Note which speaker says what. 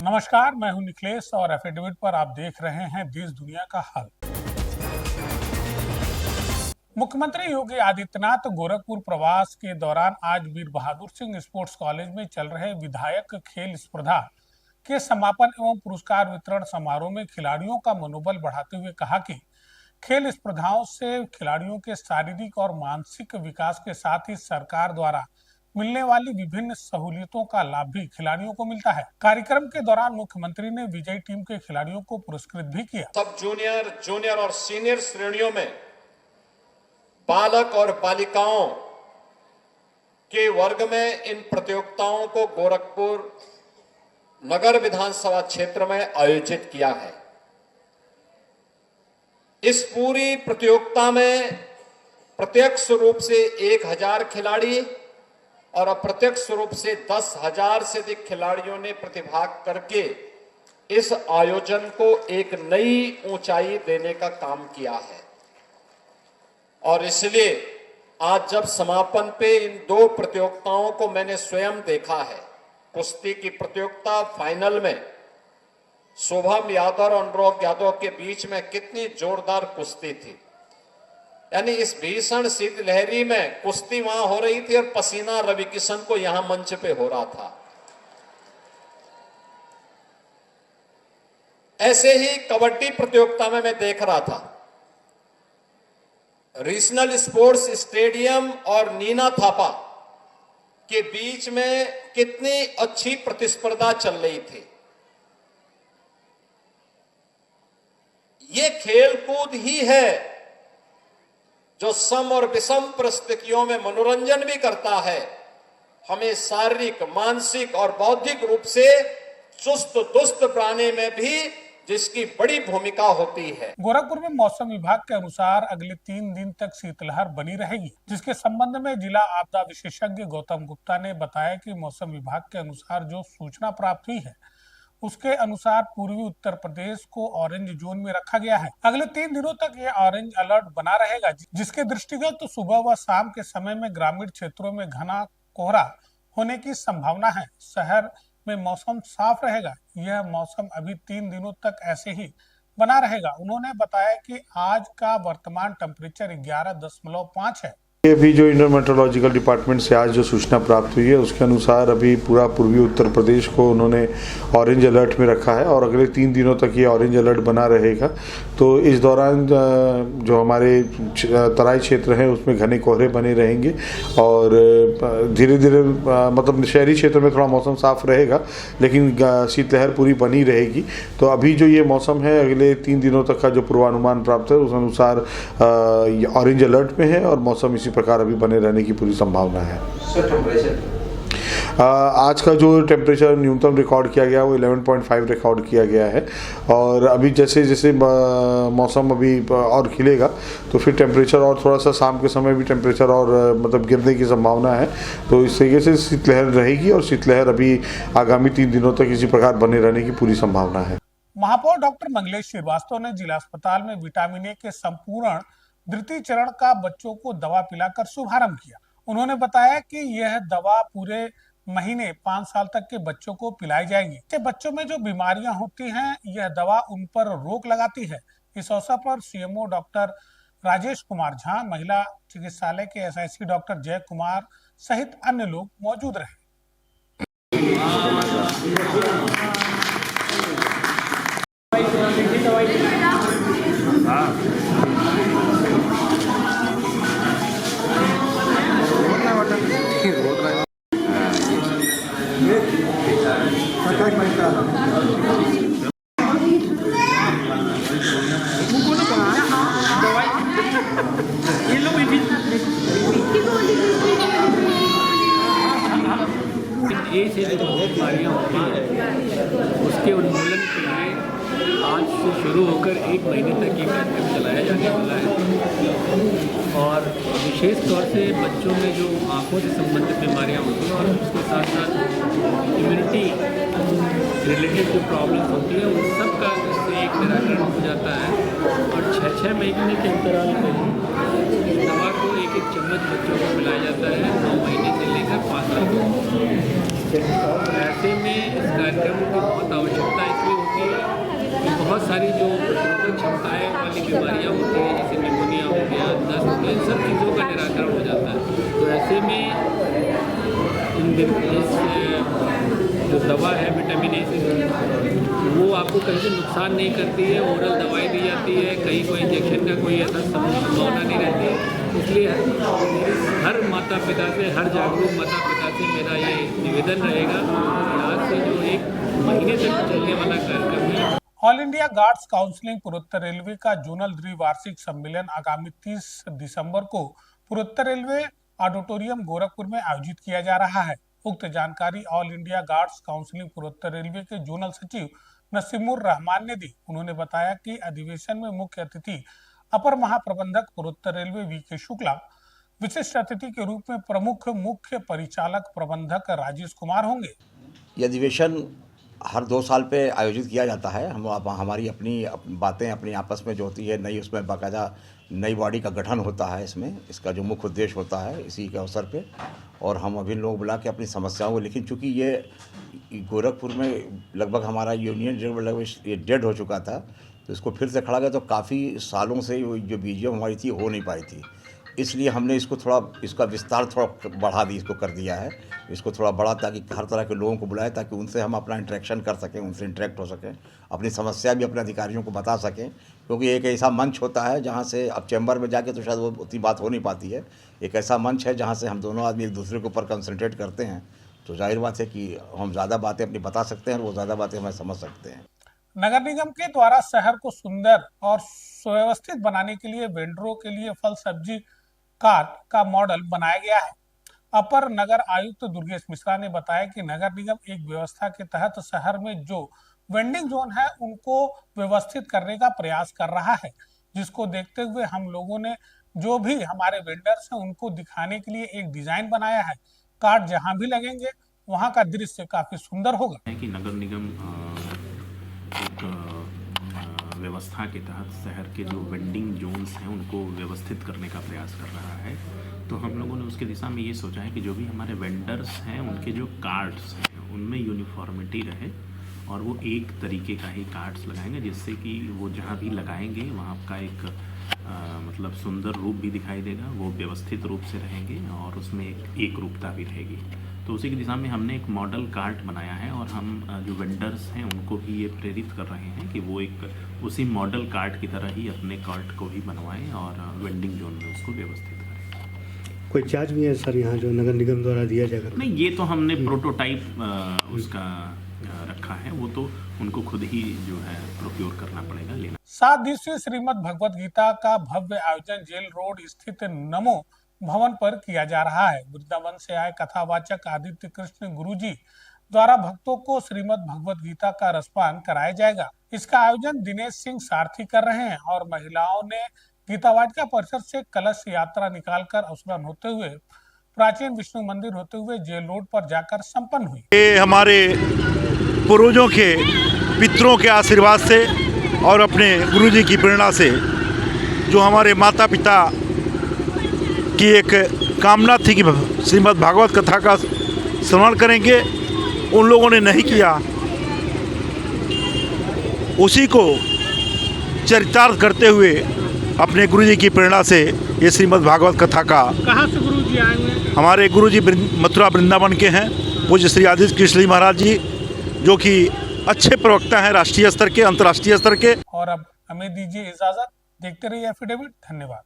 Speaker 1: नमस्कार, मैं हूं निखिलेश और एफएडीविट पर आप देख रहे हैं देश दुनिया का हाल। मुख्यमंत्री योगी आदित्यनाथ गोरखपुर प्रवास के दौरान आज वीर बहादुर सिंह स्पोर्ट्स कॉलेज में चल रहे विधायक खेल स्पर्धा के समापन एवं पुरस्कार वितरण समारोह में खिलाड़ियों का मनोबल बढ़ाते हुए कहा कि खेल स्पर्धाओं से खिलाड़ियों के शारीरिक और मानसिक विकास के साथ ही सरकार द्वारा मिलने वाली विभिन्न सहूलियतों का लाभ भी खिलाड़ियों को मिलता है। कार्यक्रम के दौरान मुख्यमंत्री ने विजयी टीम के खिलाड़ियों को पुरस्कृत भी किया।
Speaker 2: सब जूनियर और सीनियर श्रेणियों में बालक और बालिकाओं के वर्ग में इन प्रतियोगिताओं को गोरखपुर नगर विधानसभा क्षेत्र में आयोजित किया है। इस पूरी प्रतियोगिता में प्रत्यक्ष रूप से 1000 खिलाड़ी और अप्रत्यक्ष रूप से 10,000 से अधिक खिलाड़ियों ने प्रतिभाग करके इस आयोजन को एक नई ऊंचाई देने का काम किया है। और इसलिए आज जब समापन पे इन 2 प्रतियोगिताओं को मैंने स्वयं देखा है, कुश्ती की प्रतियोगिता फाइनल में शुभम यादव और अनुराग यादव के बीच में कितनी जोरदार कुश्ती थी। यानी इस भीषण शीतलहरी में कुश्ती वहां हो रही थी और पसीना रवि किशन को यहां मंच पे हो रहा था। ऐसे ही कबड्डी प्रतियोगिता में मैं देख रहा था, रीजनल स्पोर्ट्स स्टेडियम और नीना थापा के बीच में कितनी अच्छी प्रतिस्पर्धा चल रही थी। ये खेल कूद ही है जो सम और विषम परिस्थितियों में मनोरंजन भी करता है, हमें शारीरिक, मानसिक और बौद्धिक रूप से चुस्त दुरुस्त बनाने में भी जिसकी बड़ी भूमिका होती है।
Speaker 1: गोरखपुर में मौसम विभाग के अनुसार अगले 3 दिन तक शीतलहर बनी रहेगी, जिसके संबंध में जिला आपदा विशेषज्ञ गौतम गुप्ता ने बताया कि मौसम विभाग के अनुसार जो सूचना प्राप्त हुई है उसके अनुसार पूर्वी उत्तर प्रदेश को ऑरेंज जोन में रखा गया है। अगले 3 दिनों तक ये ऑरेंज अलर्ट बना रहेगा, जिसके दृष्टिगत तो सुबह व शाम के समय में ग्रामीण क्षेत्रों में घना कोहरा होने की संभावना है। शहर में मौसम साफ रहेगा। यह मौसम अभी 3 दिनों तक ऐसे ही बना रहेगा। उन्होंने बताया कि आज का वर्तमान टेम्परेचर 11.5 है।
Speaker 3: अभी जो इंडियन मेट्रोलॉजिकल डिपार्टमेंट से आज जो सूचना प्राप्त हुई है उसके अनुसार अभी पूरा पूर्वी उत्तर प्रदेश को उन्होंने ऑरेंज अलर्ट में रखा है और अगले 3 दिनों तक ये ऑरेंज अलर्ट बना रहेगा। तो इस दौरान जो हमारे तराई क्षेत्र हैं उसमें घने कोहरे बने रहेंगे और धीरे धीरे मतलब शहरी क्षेत्र में थोड़ा मौसम साफ रहेगा, लेकिन शीतलहर पूरी बनी रहेगी। तो अभी जो ये मौसम है अगले 3 दिनों तक का जो पूर्वानुमान प्राप्त है उस अनुसार ऑरेंज अलर्ट में है और मौसम इसी प्रकार अभी बने रहने की पूरी संभावना है। आज का जो टेम्परेचर न्यूनतम रिकॉर्ड किया गया वो 11.5 रिकॉर्ड किया गया है और अभी जैसे जैसे मौसम अभी और खिलेगा तो फिर टेम्परेचर और थोड़ा सा शाम के समय भी टेम्परेचर और मतलब गिरने की संभावना है। तो इस तरीके से शीतलहर रहेगी और शीतलहर अभी आगामी 3 दिनों तक इसी प्रकार बने रहने की पूरी संभावना है।
Speaker 1: महापौर डॉक्टर मंगलेश श्रीवास्तव ने जिला अस्पताल में विटामिन ए के संपूर्ण द्वितीय चरण का बच्चों को दवा पिलाकर शुभारंभ किया। उन्होंने बताया कि यह दवा पूरे महीने 5 साल तक के बच्चों को पिलाई जाएगी। इससे बच्चों में जो बीमारियां होती हैं यह दवा उन पर रोक लगाती है। इस अवसर पर सीएमओ डॉक्टर राजेश कुमार झा, महिला चिकित्सालय के एसआईसी डॉक्टर जय कुमार सहित अन्य लोग मौजूद रहे।
Speaker 4: ए से जो बीमारियाँ होती हैं उसके उन्मूलन के लिए आज से शुरू होकर 1 महीने तक ये कार्यक्रम चलाया जाने वाला है। और विशेष तौर से बच्चों में जो आँखों से संबंधित बीमारियाँ होती हैं और उसके साथ साथ इम्यूनिटी रिलेटेड जो प्रॉब्लम्स होती है उन सब का इससे एक निराकरण हो जाता है। और 6-6 महीने के अंतराल पर दवा को 1-1 चम्मच बच्चों को पिलाया जाता है 9 महीने से लेकर 5 साल तक। ऐसे में इस कार्यक्रम की बहुत आवश्यकता इसलिए होती है कि बहुत सारी जो प्रतिरोधक क्षमताएँ वाली बीमारियाँ होती हैं, जैसे निमोनिया हो गया, दस्त हो गया, इन सब चीज़ों का निराकरण हो जाता है। तो ऐसे में जो दवा है विटामिन ए वो आपको कहीं से नुकसान नहीं करती है। ओरल दवाई दी जाती है, कहीं कोई इंजेक्शन का कोई ऐसा संभावना नहीं रहती है। इसलिए हर माता पिता से, हर जागरूक माता पिता से मेरा ये निवेदन रहेगा कि आज से जो एक महीने तक चलने वाला कार्यक्रम है,
Speaker 1: ऑल इंडिया गार्ड्स काउंसिलिंग पूर्वोत्तर रेलवे का जोनल द्विवार्षिक सम्मेलन आगामी 30 दिसंबर को पूर्वोत्तर रेलवे ऑडिटोरियम गोरखपुर में आयोजित किया जा रहा है। उक्त जानकारी ऑल इंडिया गार्ड्स काउंसिलिंग पूर्वोत्तर रेलवे के जोनल सचिव नसीमुर रहमान ने दी। उन्होंने बताया कि अधिवेशन में मुख्य अतिथि अपर महाप्रबंधक पूर्वोत्तर रेलवे वी.के. शुक्ला, विशिष्ट अतिथि के रूप में प्रमुख मुख्य परिचालक प्रबंधक राजेश कुमार होंगे।
Speaker 5: यह अधिवेशन हर 2 साल पे आयोजित किया जाता है। हमारी अपनी बातें अपनी आपस में जो होती है, नई उसमें बाकायदा नई बॉडी का गठन होता है। इसका जो मुख्य उद्देश्य होता है इसी के अवसर पे, और हम अभी लोग बुला के अपनी समस्याओं को, लेकिन चूँकि ये गोरखपुर में लगभग हमारा यूनियन जो लगभग ये डेड हो चुका था, तो इसको फिर से खड़ा गया, तो काफ़ी सालों से जो बीजीएम हमारी थी हो नहीं पाई थी। इसलिए हमने इसको थोड़ा, इसका विस्तार थोड़ा बढ़ा दी, इसको कर दिया है, इसको थोड़ा बड़ा, ताकि हर तरह के लोगों को बुलाएं, ताकि उनसे हम अपना इंटरेक्शन कर सकें, उनसे इंटरेक्ट हो सकें, अपनी समस्या भी अपने अधिकारियों को बता सकें। क्योंकि एक ऐसा मंच होता है जहाँ से, अब चैम्बर में जाके तो शायद वो उतनी बात हो नहीं पाती है। एक ऐसा मंच है जहाँ से हम दोनों आदमी एक दूसरे के ऊपर कंसंट्रेट करते हैं, तो जाहिर बात है कि हम ज़्यादा बातें अपनी बता सकते हैं और वो ज़्यादा बातें हमें समझ सकते हैं।
Speaker 1: नगर निगम के द्वारा शहर को सुंदर और सुव्यवस्थित बनाने के लिए वेंडरों के लिए फल सब्जी कार्ट का मॉडल बनाया गया है। अपर नगर आयुक्त दुर्गेश मिश्रा ने बताया कि नगर निगम एक व्यवस्था के तहत शहर में जो वेंडिंग जोन है उनको व्यवस्थित करने का प्रयास कर रहा है, जिसको देखते हुए हम लोगों ने जो भी हमारे वेंडर्स हैं उनको दिखाने के लिए एक डिजाइन बनाया है। कार्ट जहां भी लगेंगे वहां का दृश्य काफी सुंदर होगा।
Speaker 6: कि नगर निगम एक व्यवस्था के तहत शहर के जो वेंडिंग जोन्स हैं उनको व्यवस्थित करने का प्रयास कर रहा है। तो हम लोगों ने उसके दिशा में ये सोचा है कि जो भी हमारे वेंडर्स हैं उनके जो कार्ड्स हैं उनमें यूनिफॉर्मिटी रहे, और वो एक तरीके का ही कार्ड्स लगाएंगे, जिससे कि वो जहाँ भी लगाएंगे वहाँ का एक मतलब सुंदर रूप भी दिखाई देगा, वो व्यवस्थित रूप से रहेंगे और उसमें एक रूपता भी रहेगी। तो उसी की दिशा में हमने एक मॉडल कार्ट बनाया है, और हम जो वेंडर्स हैं उनको भी ये प्रेरित कर रहे हैं कि वो एक उसी मॉडल कार्ट की तरह ही अपने कार्ट को भी बनवाएं और वेंडिंग जोन में उसको व्यवस्थित करें।
Speaker 7: कोई चार्ज भी है सर यहाँ जो नगर निगम द्वारा दिया जाएगा?
Speaker 6: नहीं, ये तो हमने प्रोटोटाइप उसका रखा है, वो तो उनको खुद ही जो है प्रोक्योर करना पड़ेगा, लेना।
Speaker 1: 7 दिवसीय श्रीमद् भगवत गीता का भव्य आयोजन जेल रोड स्थित नमो भवन पर किया जा रहा है। वृंदावन से आए कथावाचक आदित्य कृष्ण गुरुजी द्वारा भक्तों को श्रीमद् भगवत गीता का रसपान कराया जाएगा। इसका आयोजन दिनेश सिंह सारथी कर रहे हैं और महिलाओं ने गीता वाटिका परिसर से कलश यात्रा निकालकर अवसरन होते हुए प्राचीन विष्णु मंदिर होते हुए जेल रोड पर जाकर संपन्न हुई।
Speaker 8: ये हमारे पूर्वजों के, पितरों के आशीर्वाद से और अपने गुरुजी की प्रेरणा से, जो हमारे माता पिता की एक कामना थी कि श्रीमद् भागवत कथा का श्रवण करेंगे, उन लोगों ने नहीं किया, उसी को चरितार्थ करते हुए अपने गुरुजी की प्रेरणा से ये श्रीमद् भागवत कथा का।
Speaker 1: कहाँ से गुरुजी आए हुए हैं?
Speaker 8: हमारे गुरुजी मथुरा वृंदावन के हैं, पूज्य श्री आदित्य कृष्ण महाराज जी, जो कि अच्छे प्रवक्ता हैं राष्ट्रीय स्तर के, अंतर्राष्ट्रीय स्तर के।
Speaker 1: और अब हमें दीजिए इजाजत, देखते रहिए एफिडेविट। धन्यवाद।